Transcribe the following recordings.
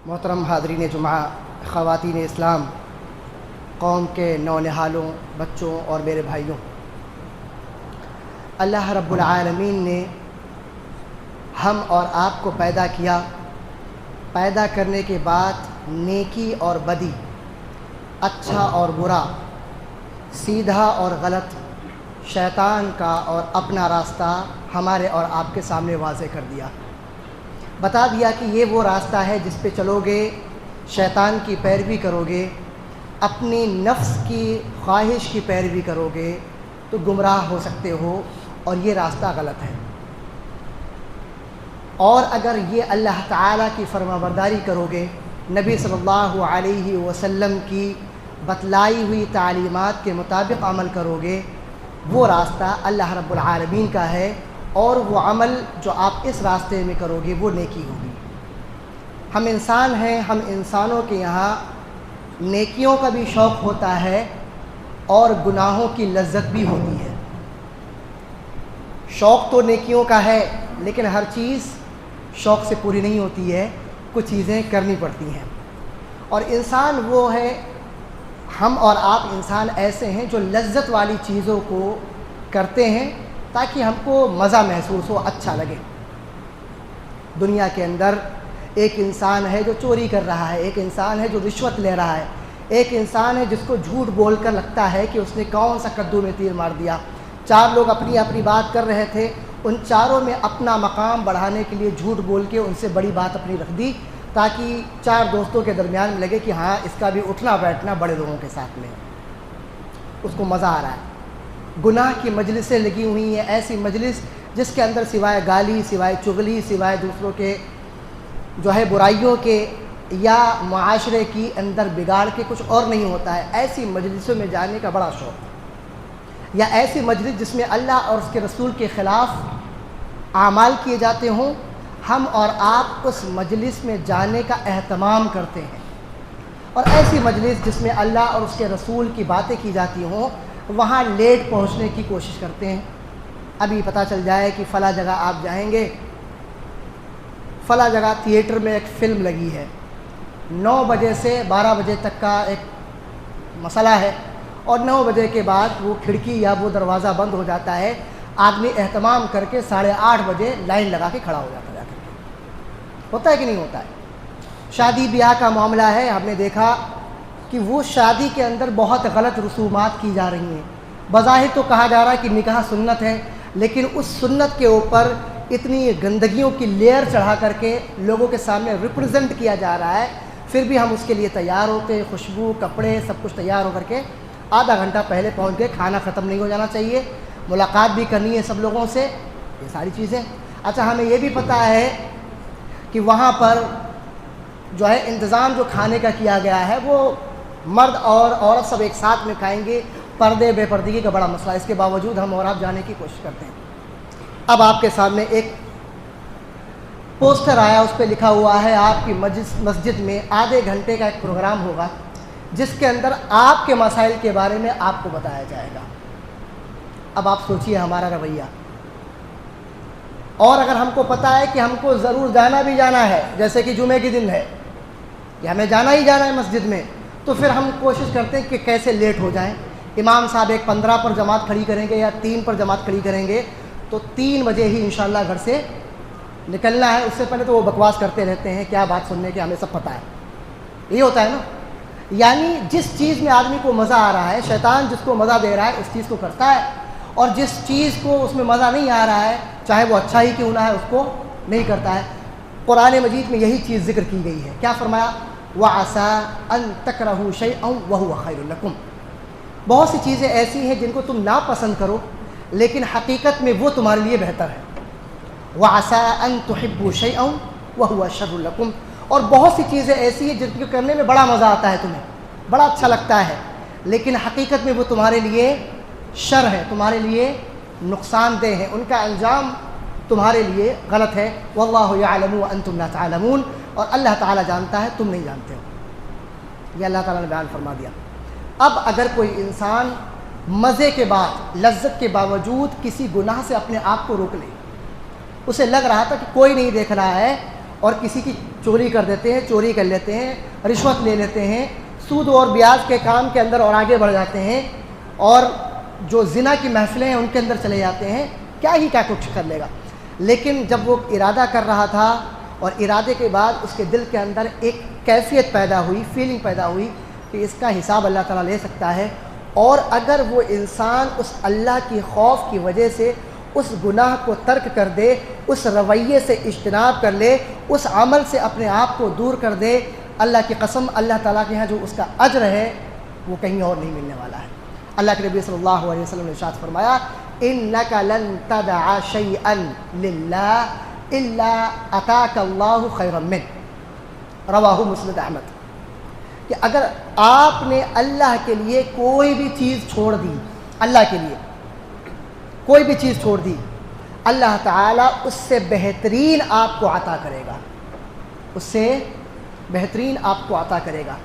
محترم حاضرین جمعہ، خواتین اسلام، قوم کے نونہالوں، بچوں اور میرے بھائیوں، اللہ رب العالمین نے ہم اور آپ کو پیدا کیا۔ پیدا کرنے کے بعد نیکی اور بدی، اچھا اور برا، سیدھا اور غلط، شیطان کا اور اپنا راستہ ہمارے اور آپ کے سامنے واضح کر دیا۔ بتا دیا کہ یہ وہ راستہ ہے جس پہ چلو گے، شیطان کی پیروی کرو گے، اپنی نفس کی خواہش کی پیروی کرو گے تو گمراہ ہو سکتے ہو اور یہ راستہ غلط ہے۔ اور اگر یہ اللہ تعالیٰ کی فرمانبرداری کرو گے، نبی صلی اللہ علیہ وسلم کی بتلائی ہوئی تعلیمات کے مطابق عمل کرو گے، وہ راستہ اللہ رب العالمین کا ہے، اور وہ عمل جو آپ اس راستے میں کرو گے وہ نیکی ہوگی۔ ہم انسان ہیں، ہم انسانوں کے یہاں نیکیوں کا بھی شوق ہوتا ہے اور گناہوں کی لذت بھی ہوتی ہے۔ شوق تو نیکیوں کا ہے، لیکن ہر چیز شوق سے پوری نہیں ہوتی ہے، کچھ چیزیں کرنی پڑتی ہیں۔ اور انسان وہ ہے، ہم اور آپ انسان ایسے ہیں جو لذت والی چیزوں کو کرتے ہیں تاکہ ہم کو مزہ محسوس ہو، اچھا لگے۔ دنیا کے اندر ایک انسان ہے جو چوری کر رہا ہے، ایک انسان ہے جو رشوت لے رہا ہے، ایک انسان ہے جس کو جھوٹ بول کر لگتا ہے کہ اس نے کون سا کدو میں تیر مار دیا۔ چار لوگ اپنی اپنی بات کر رہے تھے، ان چاروں میں اپنا مقام بڑھانے کے لیے جھوٹ بول کے ان سے بڑی بات اپنی رکھ دی تاکہ چار دوستوں کے درمیان میں لگے کہ ہاں اس کا بھی اٹھنا بیٹھنا بڑے لوگوں کے ساتھ میں، اس کو مزہ آ رہا ہے۔ گناہ کی مجلسیں لگی ہوئی ہیں، ایسی مجلس جس کے اندر سوائے گالی، سوائے چغلی، سوائے دوسروں کے جو ہے برائیوں کے یا معاشرے کی اندر بگاڑ کے کچھ اور نہیں ہوتا ہے۔ ایسی مجلسوں میں جانے کا بڑا شوق ہے، یا ایسی مجلس جس میں اللہ اور اس کے رسول کے خلاف اعمال کیے جاتے ہوں، ہم اور آپ اس مجلس میں جانے کا اہتمام کرتے ہیں۔ اور ایسی مجلس جس میں اللہ اور اس کے رسول کی باتیں کی جاتی ہوں، وہاں لیٹ پہنچنے کی کوشش کرتے ہیں۔ ابھی پتہ چل جائے کہ فلاں جگہ آپ جائیں گے، فلاں جگہ تھیٹر میں ایک فلم لگی ہے، 9 بجے سے 12 بجے تک کا ایک مسئلہ ہے، اور 9 بجے کے بعد وہ کھڑکی یا وہ دروازہ بند ہو جاتا ہے، آدمی اہتمام کر کے 8:30 بجے لائن لگا کے کھڑا ہو جاتا ہے۔ جا کر کے ہوتا ہے کہ نہیں ہوتا ہے؟ شادی بیاہ کا معاملہ ہے، ہم نے دیکھا کہ وہ شادی کے اندر بہت غلط رسومات کی جا رہی ہیں۔ بظاہر تو کہا جا رہا ہے کہ نکاح سنت ہے، لیکن اس سنت کے اوپر اتنی گندگیوں کی لیئر چڑھا کر کے لوگوں کے سامنے ریپرزنٹ کیا جا رہا ہے، پھر بھی ہم اس کے لیے تیار ہوتے ہیں، خوشبو، کپڑے، سب کچھ تیار ہو کر کے آدھا گھنٹہ پہلے پہنچ گئے، کھانا ختم نہیں ہو جانا چاہیے، ملاقات بھی کرنی ہے سب لوگوں سے، یہ ساری چیزیں۔ اچھا، ہمیں یہ بھی پتہ ہے کہ وہاں پر جو ہے انتظام جو کھانے کا کیا گیا ہے وہ مرد اور عورت سب ایک ساتھ میں کھائیں گے، پردے بے پردگی کا بڑا مسئلہ، اس کے باوجود ہم اور آپ جانے کی کوشش کرتے ہیں۔ اب آپ کے سامنے ایک پوسٹر آیا، اس پہ لکھا ہوا ہے آپ کی مسجد میں آدھے گھنٹے کا ایک پروگرام ہوگا جس کے اندر آپ کے مسائل کے بارے میں آپ کو بتایا جائے گا۔ اب آپ سوچئے ہمارا رویہ، اور اگر ہم کو پتہ ہے کہ ہم کو ضرور جانا بھی جانا ہے، جیسے کہ جمعے کے دن ہے کہ ہمیں جانا ہی جانا ہے مسجد میں، تو پھر ہم کوشش کرتے ہیں کہ کیسے لیٹ ہو جائیں۔ امام صاحب ایک 15 پر جماعت کھڑی کریں گے یا 3 پر جماعت کھڑی کریں گے، تو 3 بجے ہی انشاءاللہ گھر سے نکلنا ہے۔ اس سے پہلے تو وہ بکواس کرتے رہتے ہیں، کیا بات سننے کے، ہمیں سب پتہ ہے، یہ ہوتا ہے نا۔ یعنی جس چیز میں آدمی کو مزہ آ رہا ہے، شیطان جس کو مزہ دے رہا ہے اس چیز کو کرتا ہے، اور جس چیز کو اس میں مزہ نہیں آ رہا ہے، چاہے وہ اچھا ہی کیوں نہ ہے، اس کو نہیں کرتا ہے۔ قرآن مجید میں یہی چیز ذکر کی گئی ہے، کیا فرمایا؟ وَعَسَىٰ أَن تَكْرَهُوا شَيْئًا وَهُوَ خَيْرٌ لَكُمْ۔ بہت سی چیزیں ایسی ہیں جن کو تم ناپسند کرو لیکن حقیقت میں وہ تمہارے لیے بہتر ہے۔ وَعَسَىٰ أَن تُحِبُّوا شَيْئًا وَهُوَ شَرٌّ لَكُمْ، اور بہت سی چیزیں ایسی ہیں جن کو کرنے میں بڑا مزہ آتا ہے، تمہیں بڑا اچھا لگتا ہے، لیکن حقیقت میں وہ تمہارے لیے شر ہے، تمہارے لیے نقصان دہ ہے، ان کا انجام تمہارے لیے غلط ہے۔ وَاللَّهُ يَعْلَمُ وَأَنْتُمْ لَا تَعْلَمُونَ، اور اللہ تعالیٰ جانتا ہے، تم نہیں جانتے ہو۔ یہ اللہ تعالیٰ نے بیان فرما دیا۔ اب اگر کوئی انسان مزے کے بعد، لذت کے باوجود کسی گناہ سے اپنے آپ کو روک لے، اسے لگ رہا تھا کہ کوئی نہیں دیکھ رہا ہے اور کسی کی چوری کر دیتے ہیں، چوری کر لیتے ہیں، رشوت لے لیتے ہیں، سود اور بیاج کے کام کے اندر اور آگے بڑھ جاتے ہیں، اور جو زنا کی محفلیں ہیں ان کے اندر چلے جاتے ہیں، کیا کچھ کر لے گا۔ لیکن جب وہ ارادہ کر رہا تھا اور ارادے کے بعد اس کے دل کے اندر ایک کیفیت پیدا ہوئی، فیلنگ پیدا ہوئی کہ اس کا حساب اللہ تعالیٰ لے سکتا ہے، اور اگر وہ انسان اس اللہ کی خوف کی وجہ سے اس گناہ کو ترک کر دے، اس رویے سے اجتناب کر لے، اس عمل سے اپنے آپ کو دور کر دے، اللہ کی قسم اللہ تعالیٰ کے ہاں جو اس کا اجر ہے وہ کہیں اور نہیں ملنے والا ہے۔ اللہ کے نبی صلی اللہ علیہ وسلم نے ارشاد فرمایا انک لن تدع شیئا للہ الا اتاک اللہ خیرا منہ، رواہ مسند احمد، کہ اگر آپ نے اللہ کے لیے کوئی بھی چیز چھوڑ دی، اللہ کے لیے کوئی بھی چیز چھوڑ دی، اللہ تعالیٰ اس سے بہترین آپ کو عطا کرے گا، اس سے بہترین آپ کو عطا کرے گا۔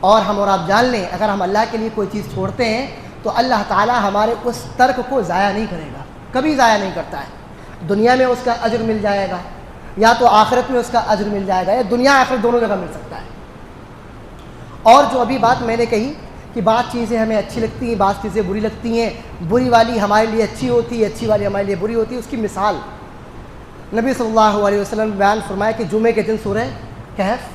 اور ہم اور آپ جان لیں اگر ہم اللہ کے لیے کوئی چیز چھوڑتے ہیں تو اللہ تعالیٰ ہمارے اس ترک کو ضائع نہیں کرے گا، کبھی ضائع نہیں کرتا ہے۔ دنیا میں اس کا اجر مل جائے گا، یا تو آخرت میں اس کا اجر مل جائے گا، یا دنیا آخرت دونوں جگہ مل سکتا ہے۔ اور جو ابھی بات میں نے کہی کہ بعض چیزیں ہمیں اچھی لگتی ہیں، بعض چیزیں بری لگتی ہیں، بری والی ہمارے لیے اچھی ہوتی ہے، اچھی والی ہمارے لیے بری ہوتی ہے، اس کی مثال نبی صلی اللہ علیہ وسلم نے بیان فرمایا کہ جمعے کے دن سورہ کہف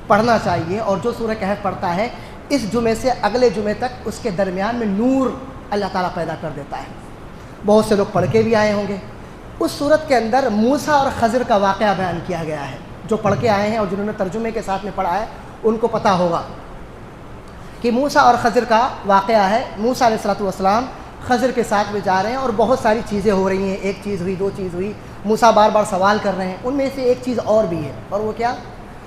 پڑھنا چاہیے، اور جو سورہ کہف پڑھتا ہے اس جمعے سے اگلے جمعے تک اس کے درمیان میں نور اللہ تعالیٰ پیدا کر دیتا ہے۔ بہت سے لوگ پڑھ کے بھی آئے ہوں گے۔ اس صورت کے اندر موسیٰ اور خضر کا واقعہ بیان کیا گیا ہے۔ جو پڑھ کے آئے ہیں اور جنہوں نے ترجمے کے ساتھ میں پڑھا ہے ان کو پتہ ہوگا کہ موسیٰ اور خضر کا واقعہ ہے۔ موسیٰ علیہ الصلوۃ والسلام خضر کے ساتھ میں جا رہے ہیں اور بہت ساری چیزیں ہو رہی ہیں، ایک چیز ہوئی، دو چیز ہوئی، موسیٰ بار بار سوال کر رہے ہیں، ان میں سے ایک چیز اور بھی ہے، اور وہ کیا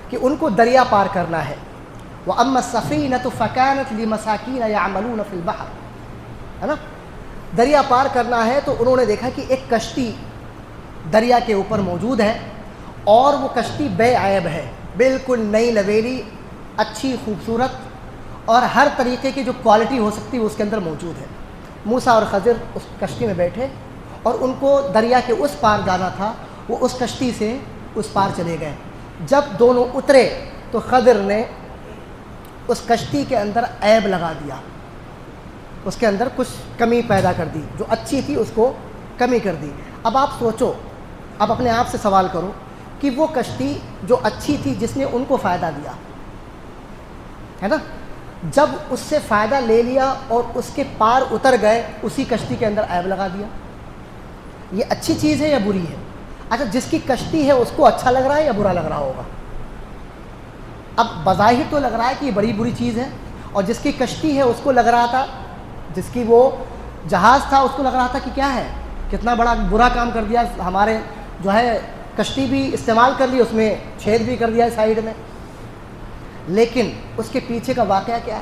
کہ ان کو دریا پار کرنا ہے۔ وَأَمَّا السَّفِينَةُ فَكَانَتْ لِمَسَاكِينَ يَعْمَلُونَ فِي الْبَحْرِ، ہے نا، دریا پار کرنا ہے تو انہوں نے دیکھا کہ ایک کشتی دریا کے اوپر موجود ہے، اور وہ کشتی بے عیب ہے، بالکل نئی نویلی، اچھی، خوبصورت، اور ہر طریقے کی جو کوالٹی ہو سکتی ہے اس کے اندر موجود ہے۔ موسیٰ اور خضر اس کشتی میں بیٹھے اور ان کو دریا کے اس پار جانا تھا، وہ اس کشتی سے اس پار چلے گئے۔ جب دونوں اترے تو خضر نے اس کشتی کے اندر عیب لگا دیا، اس کے اندر کچھ کمی پیدا کر دی، جو اچھی تھی اس کو کمی کر دی۔ اب آپ سوچو، اب اپنے آپ سے سوال کرو کہ وہ کشتی جو اچھی تھی جس نے ان کو فائدہ دیا ہے نا، جب اس سے فائدہ لے لیا اور اس کے پار اتر گئے، اسی کشتی کے اندر عیب لگا دیا، یہ اچھی چیز ہے یا بری ہے؟ اچھا، جس کی کشتی ہے اس کو اچھا لگ رہا ہے یا برا لگ رہا ہوگا؟ اب بظاہر تو لگ رہا ہے کہ یہ بڑی بری چیز ہے، اور جس کی کشتی ہے اس کو لگ رہا تھا، جس کی وہ جہاز تھا اس کو لگ رہا تھا کہ کیا ہے، کتنا بڑا برا کام کر دیا، ہمارے جو ہے کشتی بھی استعمال کر لی، اس میں چھید بھی کر دیا سائیڈ میں۔ لیکن اس کے پیچھے کا واقعہ کیا ہے؟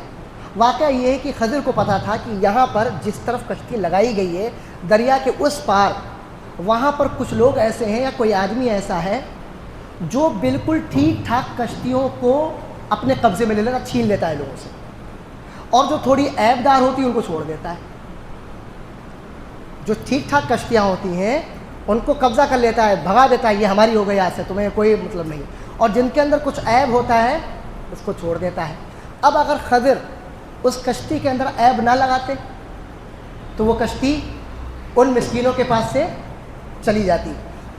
واقعہ یہ ہے کہ خضر کو پتہ تھا کہ یہاں پر جس طرف کشتی لگائی گئی ہے دریا کے اس پار، وہاں پر کچھ لوگ ایسے ہیں یا کوئی آدمی ایسا ہے جو بالکل ٹھیک ٹھاک کشتیوں کو اپنے قبضے میں لے لیتا، چھین لیتا ہے لوگوں سے، اور جو تھوڑی عیب دار ہوتی ہے ان کو چھوڑ دیتا ہے۔ جو ٹھیک ٹھاک کشتیاں ہوتی ہیں ان کو قبضہ کر لیتا ہے، بھگا دیتا ہے، یہ ہماری ہو گئی، آج سے تمہیں کوئی مطلب نہیں، اور جن کے اندر کچھ عیب ہوتا ہے اس کو چھوڑ دیتا ہے۔ اب اگر خضر اس کشتی کے اندر عیب نہ لگاتے تو وہ کشتی ان مسکینوں کے پاس سے چلی جاتی۔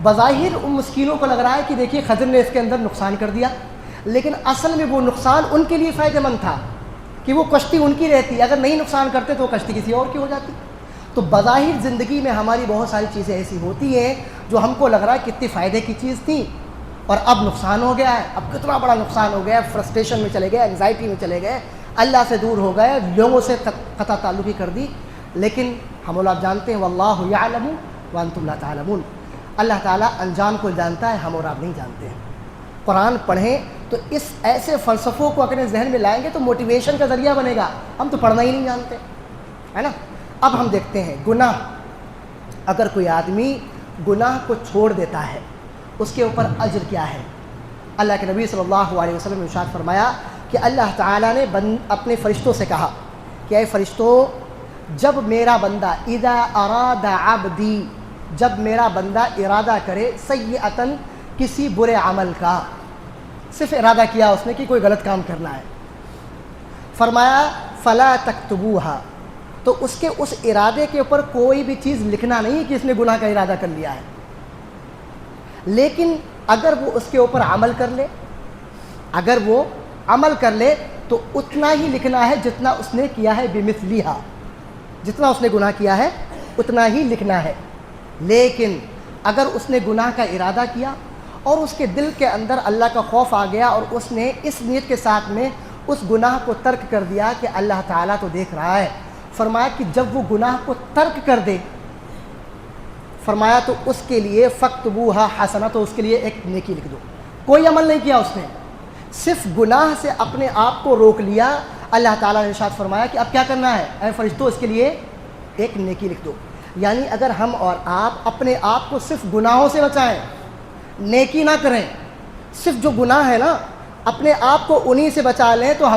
بظاہر ان مسکینوں کو لگ رہا ہے کہ دیکھیے خضر نے اس کے اندر نقصان کر دیا، لیکن اصل میں وہ نقصان ان کے لیے فائدہ مند تھا کہ وہ کشتی ان کی رہتی، اگر نہیں نقصان کرتے تو وہ کشتی کسی اور کی ہو جاتی۔ تو بظاہر زندگی میں ہماری بہت ساری چیزیں ایسی ہوتی ہیں جو ہم کو لگ رہا ہے کتنی فائدے کی چیز تھی، اور اب نقصان ہو گیا ہے، اب کتنا بڑا نقصان ہو گیا ہے، فرسٹریشن میں چلے گئے، انگزائٹی میں چلے گئے، اللہ سے دور ہو گئے، لوگوں سے قطع تعلقی کر دی۔ لیکن ہم اور آپ جانتے ہیں واللہ یعلم وانتم لا تعلمون، اللہ تعالیٰ انجام کو جانتا ہے، ہم اور آپ نہیں جانتے ہیں۔ قرآن پڑھیں تو اس ایسے فلسفوں کو اپنے ذہن میں لائیں گے تو موٹیویشن کا ذریعہ بنے گا، ہم تو پڑھنا ہی نہیں جانتے، ہے نا۔ اب ہم دیکھتے ہیں گناہ، اگر کوئی آدمی گناہ کو چھوڑ دیتا ہے اس کے اوپر اجر کیا ہے؟ اللہ کے نبی صلی اللہ علیہ وسلم نے ارشاد فرمایا کہ اللہ تعالیٰ نے اپنے فرشتوں سے کہا کہ اے فرشتوں، جب میرا بندہ اذا اراد عبدی، جب میرا بندہ ارادہ کرے سیئۃً کسی برے عمل کا، صرف ارادہ کیا اس نے کہ کوئی غلط کام کرنا ہے، فرمایا فلا تکتبوہا، تو اس کے اس ارادے کے اوپر کوئی بھی چیز لکھنا نہیں کہ اس نے گناہ کا ارادہ کر لیا ہے، لیکن اگر وہ اس کے اوپر عمل کر لے، اگر وہ عمل کر لے تو اتنا ہی لکھنا ہے جتنا اس نے کیا ہے، بمثلہا، جتنا اس نے گناہ کیا ہے اتنا ہی لکھنا ہے۔ لیکن اگر اس نے گناہ کا ارادہ کیا اور اس کے دل کے اندر اللہ کا خوف آ گیا اور اس نے اس نیت کے ساتھ میں اس گناہ کو ترک کر دیا کہ اللہ تعالیٰ تو دیکھ رہا ہے، فرمایا کہ جب وہ گناہ کو ترک کر دے، فرمایا تو اس کے لیے فاکتبوہا حسنہ، تو اس کے لیے ایک نیکی لکھ دو۔ کوئی عمل نہیں کیا اس نے، صرف گناہ سے اپنے آپ کو روک لیا، اللہ تعالیٰ نے ارشاد فرمایا کہ اب کیا کرنا ہے، اے فرشتوں اس کے لیے ایک نیکی لکھ دو۔ یعنی اگر ہم اور آپ اپنے آپ کو صرف گناہوں سے بچائیں، نیکی نہ کریں، صرف جو گناہ ہے نا اپنے آپ کو انہی سے بچا لیں تو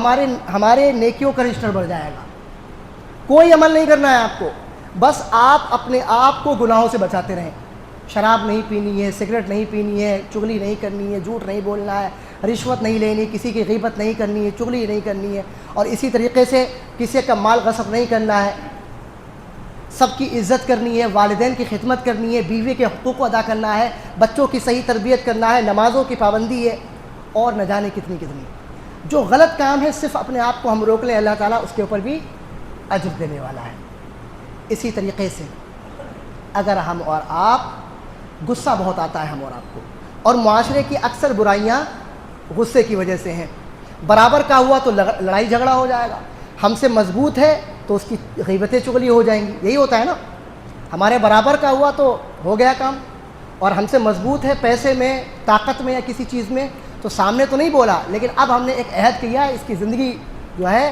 ہمارے نیکیوں کا رجسٹر بڑھ جائے گا۔ کوئی عمل نہیں کرنا ہے آپ کو، بس آپ اپنے آپ کو گناہوں سے بچاتے رہیں۔ شراب نہیں پینی ہے، سگریٹ نہیں پینی ہے، چغلی نہیں کرنی ہے، جھوٹ نہیں بولنا ہے، رشوت نہیں لینی، کسی کی غیبت نہیں کرنی ہے، چغلی نہیں کرنی ہے، اور اسی طریقے سے کسی کا مال غصب نہیں کرنا ہے، سب کی عزت کرنی ہے، والدین کی خدمت کرنی ہے، بیوی کے حقوق کو ادا کرنا ہے، بچوں کی صحیح تربیت کرنا ہے، نمازوں کی پابندی ہے، اور نہ جانے کتنی جو غلط کام ہے صرف اپنے آپ کو ہم روک لیں، اللہ تعالیٰ اس کے اوپر بھی اجر دینے والا ہے۔ اسی طریقے سے اگر ہم اور آپ، غصہ بہت آتا ہے ہم اور آپ کو، اور معاشرے کی اکثر برائیاں غصے کی وجہ سے ہیں، برابر کا ہوا تو لڑائی جھگڑا ہو جائے گا، ہم سے مضبوط ہے تو اس کی غیبتیں چغلی ہو جائیں گی، یہی ہوتا ہے نا، ہمارے برابر کا ہوا تو ہو گیا کام، اور ہم سے مضبوط ہے پیسے میں، طاقت میں، یا کسی چیز میں، تو سامنے تو نہیں بولا لیکن اب ہم نے ایک عہد کیا ہے اس کی زندگی جو ہے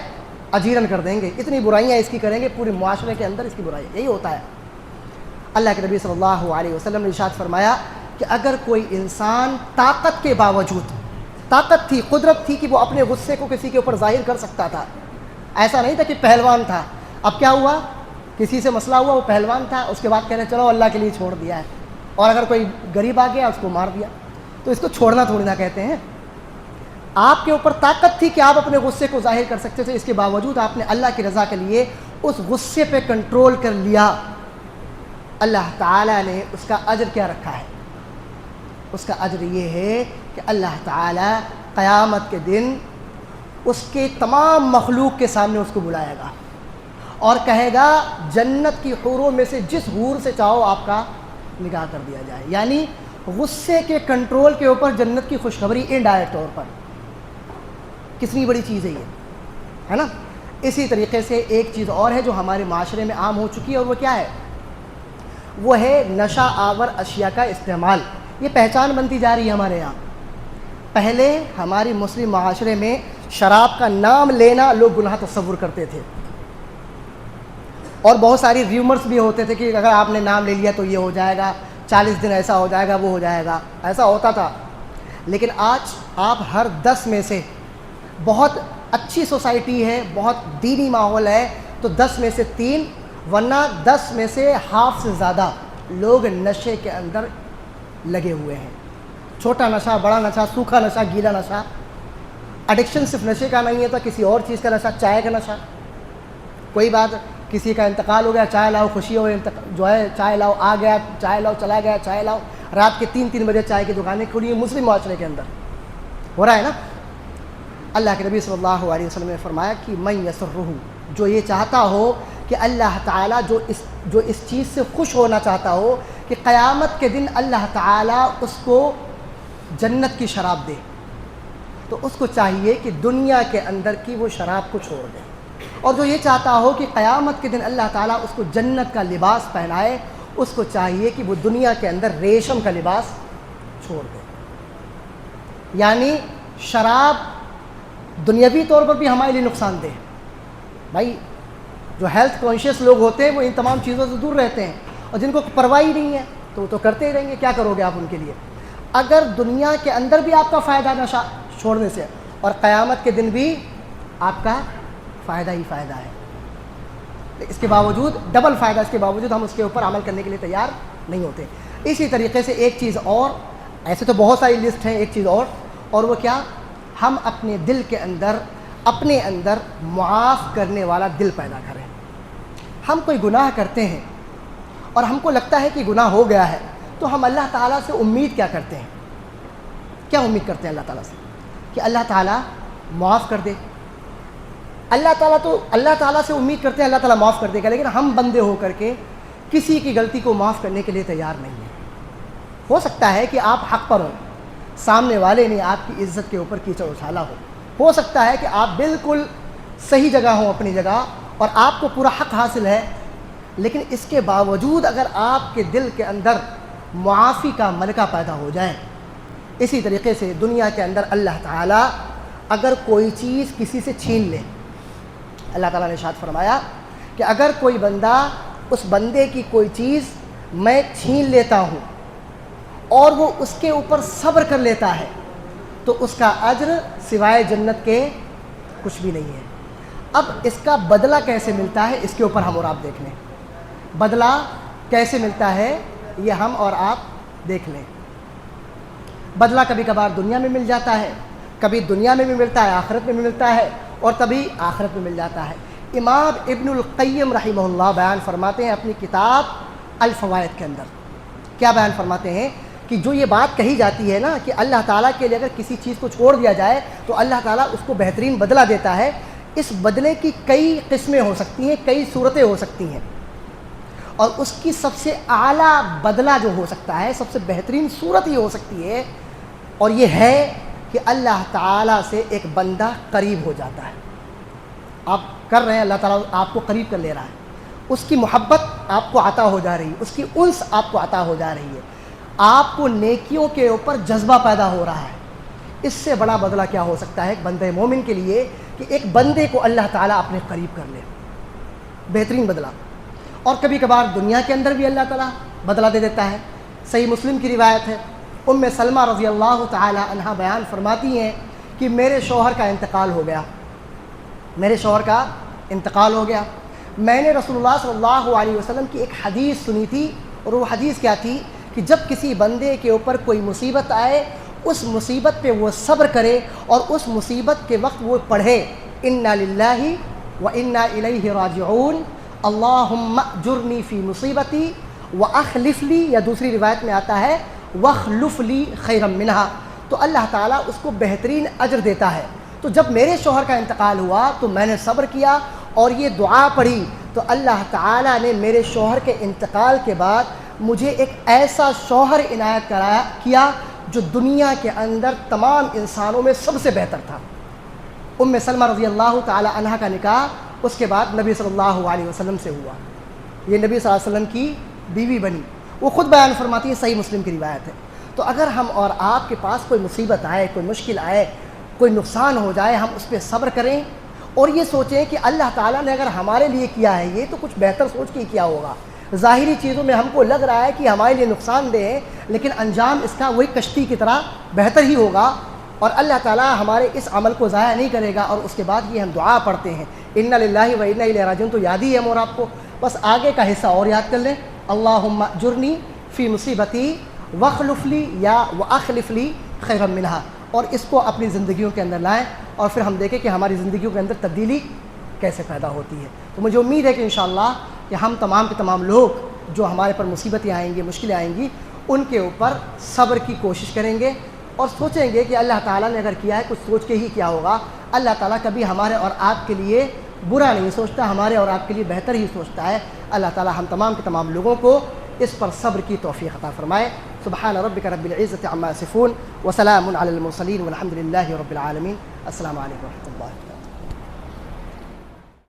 اجیرن کر دیں گے، اتنی برائیاں اس کی کریں گے، پورے معاشرے کے اندر اس کی برائی، یہی ہوتا ہے۔ اللہ کے نبی صلی اللہ علیہ وسلم نے ارشاد فرمایا کہ اگر کوئی انسان طاقت کے باوجود، طاقت تھی، قدرت تھی کہ وہ اپنے غصے کو کسی کے اوپر ظاہر کر سکتا تھا، ایسا نہیں تھا کہ پہلوان تھا، اب کیا ہوا، کسی سے مسئلہ ہوا، وہ پہلوان تھا، اس کے بعد کہنے چلو اللہ کے لیے چھوڑ دیا ہے، اور اگر کوئی غریب آ گیا اس کو مار دیا، تو اس کو چھوڑنا تھوڑی نہ کہتے ہیں۔ آپ کے اوپر طاقت تھی کہ آپ اپنے غصے کو ظاہر کر سکتے تھے، اس کے باوجود آپ نے اللہ کی رضا کے لیے اس غصے پہ کنٹرول کر لیا، اللہ تعالیٰ نے اس کا اجر کیا رکھا ہے، اس کا اجر یہ ہے کہ اللہ تعالیٰ قیامت کے دن اس کے تمام مخلوق کے سامنے اس کو بلائے گا اور کہے گا جنت کی حوروں میں سے جس حور سے چاہو آپ کا نکاح کر دیا جائے، یعنی غصے کے کنٹرول کے اوپر جنت کی خوشخبری انڈائریکٹ طور پر، کتنی بڑی چیز ہے یہ، ہے نا۔ اسی طریقے سے ایک چیز اور ہے جو ہمارے معاشرے میں عام ہو چکی ہے، اور وہ کیا ہے، وہ ہے نشہ آور اشیاء کا استعمال۔ یہ پہچان بنتی جا رہی ہے ہمارے یہاں۔ پہلے ہماری مسلم معاشرے میں شراب کا نام لینا لوگ گناہ تصور کرتے تھے، اور بہت ساری ریومرز بھی ہوتے تھے کہ اگر آپ نے نام لے لیا تو یہ ہو جائے گا، 40 دن ایسا ہو جائے گا، وہ ہو جائے گا، ایسا ہوتا تھا۔ لیکن آج آپ ہر 10 میں سے، بہت اچھی سوسائٹی ہے، بہت دینی ماحول ہے، تو 10 میں سے 3، ورنہ 10 میں سے ہاف سے زیادہ لوگ نشے کے اندر لگے ہوئے ہیں۔ چھوٹا نشہ، بڑا نشہ، سوکھا نشہ، گیلا نشہ۔ ایڈکشن صرف نشے کا نہیں ہے تو کسی اور چیز کا نشہ، چائے کا نشہ، کوئی بات، کسی کا انتقال ہو گیا، چائے لاؤ، خوشی ہو جو ہے چائے لاؤ، آ گیا چائے لاؤ، چلا گیا چائے لاؤ، رات کے 3 بجے چائے کی دکانیں کھلی ہیں مسلم معاشرے کے اندر، ہو رہا ہے نا۔ اللہ کے نبی صلی اللہ علیہ وسلم نے فرمایا کہ من یسرہ، جو یہ چاہتا ہو کہ اللہ تعالیٰ جو اس چیز سے خوش ہونا چاہتا ہو کہ قیامت کے دن اللہ تعالیٰ اس کو جنت کی شراب دے، تو اس کو چاہیے کہ دنیا کے اندر کی وہ شراب کو چھوڑ دے، اور جو یہ چاہتا ہو کہ قیامت کے دن اللہ تعالیٰ اس کو جنت کا لباس پہنائے، اس کو چاہیے کہ وہ دنیا کے اندر ریشم کا لباس چھوڑ دے۔ یعنی شراب دنیاوی طور پر بھی ہمارے لیے نقصان دہ ہے بھائی، جو ہیلتھ کانشیس لوگ ہوتے ہیں وہ ان تمام چیزوں سے دور رہتے ہیں، اور جن کو پرواہ ہی نہیں ہے تو وہ تو کرتے ہی رہیں گے، کیا کرو گے آپ ان کے لیے۔ اگر دنیا کے اندر بھی آپ کا فائدہ نشہ چھوڑنے سے، اور قیامت کے دن بھی آپ کا فائدہ ہی فائدہ ہے، اس کے باوجود ڈبل فائدہ، اس کے باوجود ہم اس کے اوپر عمل کرنے کے لیے تیار نہیں ہوتے۔ اسی طریقے سے ایک چیز اور، ایسے تو بہت ساری لسٹ ہیں. ایک چیز اور وہ کیا؟ ہم اپنے دل کے اندر معاف کرنے والا دل پیدا کریں. ہم کوئی گناہ کرتے ہیں اور ہم کو لگتا ہے کہ گناہ ہو گیا ہے, تو ہم اللہ تعالیٰ سے امید کیا کرتے ہیں؟ کیا امید کرتے ہیں اللہ تعالیٰ سے؟ کہ اللہ تعالیٰ معاف کر دے. اللہ تعالیٰ سے امید کرتے ہیں اللہ تعالیٰ معاف کر دے گا, لیکن ہم بندے ہو کر کے کسی کی غلطی کو معاف کرنے کے لیے تیار نہیں ہیں. ہو سکتا ہے کہ آپ حق پر ہوں, سامنے والے نے آپ کی عزت کے اوپر کیچڑ اچھالا ہو سکتا ہے کہ آپ بالکل صحیح جگہ ہوں اپنی جگہ اور آپ کو پورا حق حاصل ہے, لیکن اس کے باوجود اگر آپ کے دل کے اندر معافی کا ملکہ پیدا ہو جائے. اسی طریقے سے دنیا کے اندر اللہ تعالیٰ اگر کوئی چیز کسی سے چھین لے, اللہ تعالیٰ نے ارشاد فرمایا کہ اگر کوئی بندہ اس بندے کی کوئی چیز میں چھین لیتا ہوں اور وہ اس کے اوپر صبر کر لیتا ہے تو اس کا اجر سوائے جنت کے کچھ بھی نہیں ہے. اب اس کا بدلہ کیسے ملتا ہے, اس کے اوپر ہم اور آپ دیکھ لیں. بدلہ کیسے ملتا ہے یہ ہم اور آپ دیکھ لیں. بدلہ کبھی کبھار دنیا میں مل جاتا ہے, کبھی دنیا میں بھی ملتا ہے, آخرت میں بھی ملتا ہے, اور تبھی آخرت میں مل جاتا ہے. امام ابن القیم رحمہ اللہ بیان فرماتے ہیں اپنی کتاب الفوائد کے اندر, کیا بیان فرماتے ہیں کہ جو یہ بات کہی جاتی ہے نا کہ اللہ تعالیٰ کے لیے اگر کسی چیز کو چھوڑ دیا جائے تو اللہ تعالیٰ اس کو بہترین بدلہ دیتا ہے, اس بدلے کی کئی قسمیں ہو سکتی ہیں, کئی صورتیں ہو سکتی ہیں, اور اس کی سب سے اعلیٰ بدلہ جو ہو سکتا ہے, سب سے بہترین صورت یہ ہو سکتی ہے, اور یہ ہے کہ اللہ تعالیٰ سے ایک بندہ قریب ہو جاتا ہے. آپ کر رہے ہیں, اللہ تعالیٰ آپ کو قریب کر لے رہا ہے, اس کی محبت آپ کو عطا ہو جا رہی ہے, اس کی انس آپ کو عطا ہو جا رہی ہے, آپ کو نیکیوں کے اوپر جذبہ پیدا ہو رہا ہے. اس سے بڑا بدلہ کیا ہو سکتا ہے ایک بندے مومن کے لیے کہ ایک بندے کو اللہ تعالیٰ اپنے قریب کر لے, بہترین بدلہ. اور کبھی کبھار دنیا کے اندر بھی اللہ تعالیٰ بدلہ دے دیتا ہے. صحیح مسلم کی روایت ہے, ام سلمہ رضی اللہ تعالی عنہا بیان فرماتی ہیں کہ میرے شوہر کا انتقال ہو گیا, میرے شوہر کا انتقال ہو گیا. میں نے رسول اللہ صلی اللہ علیہ وسلم کی ایک حدیث سنی تھی, اور وہ حدیث کیا تھی کہ جب کسی بندے کے اوپر کوئی مصیبت آئے اس مصیبت پہ وہ صبر کرے اور اس مصیبت کے وقت وہ پڑھے انا للہ و انا الیہ راجعون اللہم اجرنی فی مصیبتی واخلف لی, یا دوسری روایت میں آتا ہے واخلف لی خیرا منہا, تو اللہ تعالیٰ اس کو بہترین اجر دیتا ہے. تو جب میرے شوہر کا انتقال ہوا تو میں نے صبر کیا اور یہ دعا پڑھی, تو اللہ تعالیٰ نے میرے شوہر کے انتقال کے بعد مجھے ایک ایسا شوہر عنایت کیا جو دنیا کے اندر تمام انسانوں میں سب سے بہتر تھا. ام سلمہ رضی اللہ تعالی عنہا کا نکاح اس کے بعد نبی صلی اللہ علیہ وسلم سے ہوا, یہ نبی صلی اللہ علیہ وسلم کی بیوی بنی. وہ خود بیان فرماتی ہے, صحیح مسلم کی روایت ہے. تو اگر ہم اور آپ کے پاس کوئی مصیبت آئے, کوئی مشکل آئے, کوئی نقصان ہو جائے, ہم اس پہ صبر کریں اور یہ سوچیں کہ اللہ تعالیٰ نے اگر ہمارے لیے کیا ہے یہ تو کچھ بہتر سوچ کے ہی کیا ہوگا. ظاہری چیزوں میں ہم کو لگ رہا ہے کہ ہمارے لیے نقصان دہ ہے, لیکن انجام اس کا وہی کشتی کی طرح بہتر ہی ہوگا, اور اللہ تعالیٰ ہمارے اس عمل کو ضائع نہیں کرے گا. اور اس کے بعد یہ ہم دعا پڑھتے ہیں انا للہ و انا الیہ راجعون, تو یاد ہی ہے اور آپ کو, بس آگے کا حصہ اور یاد کر لیں, اللہم اجرنی فی مصیبتی واخلف لی یا واخلف لی خیرا منہا, اور اس کو اپنی زندگیوں کے اندر لائیں اور پھر ہم دیکھیں کہ ہماری زندگیوں کے اندر تبدیلی کیسے پیدا ہوتی ہے. تو مجھے امید ہے کہ انشاءاللہ کہ ہم تمام کے تمام لوگ جو ہمارے پر مصیبتیں آئیں گی, مشکلیں آئیں گی, ان کے اوپر صبر کی کوشش کریں گے اور سوچیں گے کہ اللہ تعالیٰ نے اگر کیا ہے کچھ سوچ کے ہی کیا ہوگا. اللہ تعالیٰ کبھی ہمارے اور آپ کے لیے برا نہیں سوچتا, ہمارے اور آپ کے لیے بہتر ہی سوچتا ہے. اللہ تعالیٰ ہم تمام کے تمام لوگوں کو اس پر صبر کی توفیق عطا فرمائے. سبحان ربک رب العزة عما یصفون وسلام علی المرسلین والحمد للہ رب العالمین. السلام علیکم و رحمۃ اللہ.